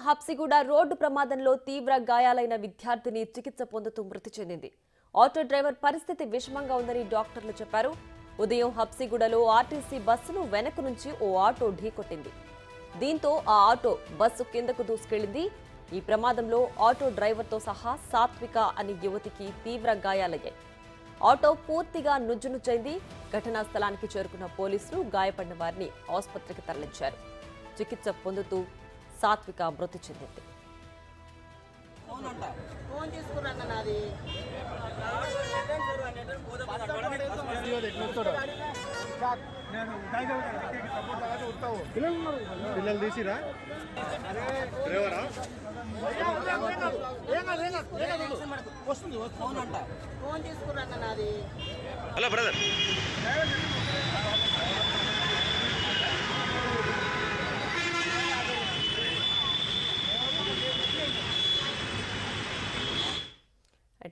Habsiguda road ప్రమాదంలో తీవ్ర గాయాలైన విద్యార్థిని చికిత్స పొందుతూ మృతి చెందింది. ఆటో డ్రైవర్ పరిస్థితి విషమంగా ఉందని డాక్టర్లు చెప్పారు. ఉదయం హబ్సిగూడలో ఆర్టీసీ బస్సును వెనక నుంచి ఓ ఆటో ఢీకొట్టింది. దీంతో ఆ ఆటో బస్సు కిందకు దూసుకెళ్లింది. ఈ ప్రమాదంలో ఆటో డ్రైవర్తో సహా సాత్విక అనే యువతికి తీవ్ర గాయాలయ్యాయి. ఆటో పూర్తిగా నుజ్జునుజ్జైంది. ఘటనా స్థలానికి చేరుకున్న పోలీసులు గాయపడిన వారిని ఆసుపత్రికి తరలించారు. చికిత్స పొందుతూ సాత్విక మృతి చెందింది. పిల్లలు తీసిరా వస్తుంది ఫోన్ తీసుకురన్న నాది. హలో బ్రదర్,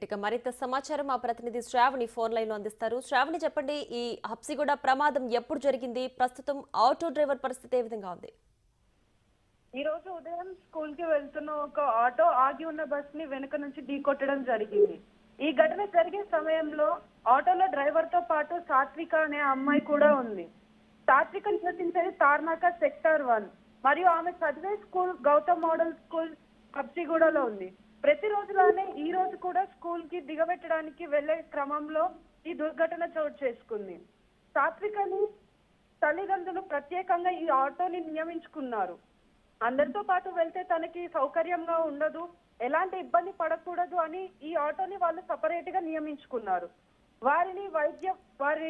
ఇక మరింత సమాచారం మా ప్రతినిధి శ్రావణి ఫోన్ లైన్ లో అందిస్తారు. శ్రావణి, చెప్పండి, ఈ హబ్సిగూడ ప్రమాదం ఎప్పుడు జరిగింది? ప్రస్తుతం ఆటో డ్రైవర్ పరిస్థితి ఏ విధంగా ఉంది? ఈ రోజు ఉదయం స్కూల్ కి వెళ్తున్న ఒక ఆటో ఆగి ఉన్న బస్ ని వెనుక నుంచి ఢీకొట్టడం జరిగింది. ఈ ఘటన జరిగే సమయంలో ఆటోలో డ్రైవర్ తో పాటు సాత్విక అనే అమ్మాయి కూడా ఉంది. సాత్విక నివసించేది తార్నాక సెక్టర్ 1 మరియు ఆమె చదివే స్కూల్ గౌతమ్ మోడల్ స్కూల్ హబ్సిగూడలో ఉంది. ప్రతిరోజులానే ఈ రోజు కూడా స్కూల్ కి దిగబెట్టడానికి వెళ్లే క్రమంలో ఈ దుర్ఘటన చోటు చేసుకుంది. సాత్వికని తల్లిదండ్రులు ప్రత్యేకంగా ఈ ఆటోని నియమించుకున్నారు. అందరితో పాటు వెళ్తే తనకి సౌకర్యంగా ఉండదు, ఎలాంటి ఇబ్బంది పడకూడదు అని ఈ ఆటోని వాళ్ళు సపరేట్ గా నియమించుకున్నారు. వారిని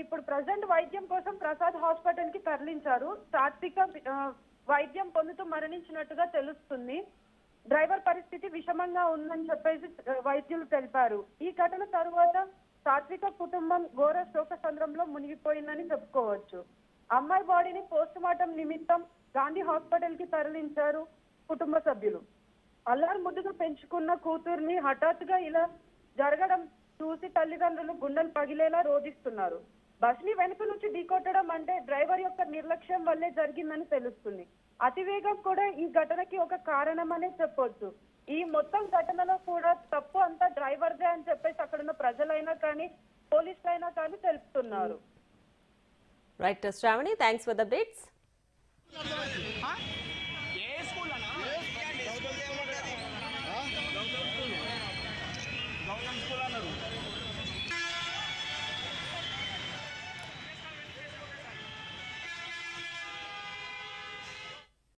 ఇప్పుడు ప్రజెంట్ వైద్యం కోసం ప్రసాద్ హాస్పిటల్ కి తరలించారు. సాత్విక వైద్యం పొందుతూ మరణించినట్టుగా తెలుస్తుంది. డ్రైవర్ పరిస్థితి విషమంగా ఉందని చెప్పేసి వైద్యులు తెలిపారు. ఈ ఘటన తరువాత సాత్విక కుటుంబం ఘోర శోకసంద్రంలో మునిగిపోయిందని చెప్పుకోవచ్చు. అమ్మాయి బాడీని పోస్ట్ మార్టం నిమిత్తం గాంధీ హాస్పిటల్ కి తరలించారు కుటుంబ సభ్యులు. అల్లారు ముద్దుగా పెంచుకున్న కూతుర్ని హఠాత్తుగా ఇలా జరగడం చూసి తల్లిదండ్రులు గుండెలు పగిలేలా రోధిస్తున్నారు. బస్ ని వెనుక నుంచి ఢీకొట్టడం అంటే డ్రైవర్ యొక్క నిర్లక్ష్యం వల్లే జరిగిందని తెలుస్తుంది. అతివేగం కూడా ఈ ఘటనకి ఒక కారణమనే చెప్పొచ్చు. ఈ మొత్తం ఘటనలో కూడా తప్పు అంతా డ్రైవర్దే అని చెప్పేసి అక్కడున్న ప్రజలైనా కానీ పోలీసులైనా కానీ తెలుపుతున్నారు. Right Shravani, thanks for the updates.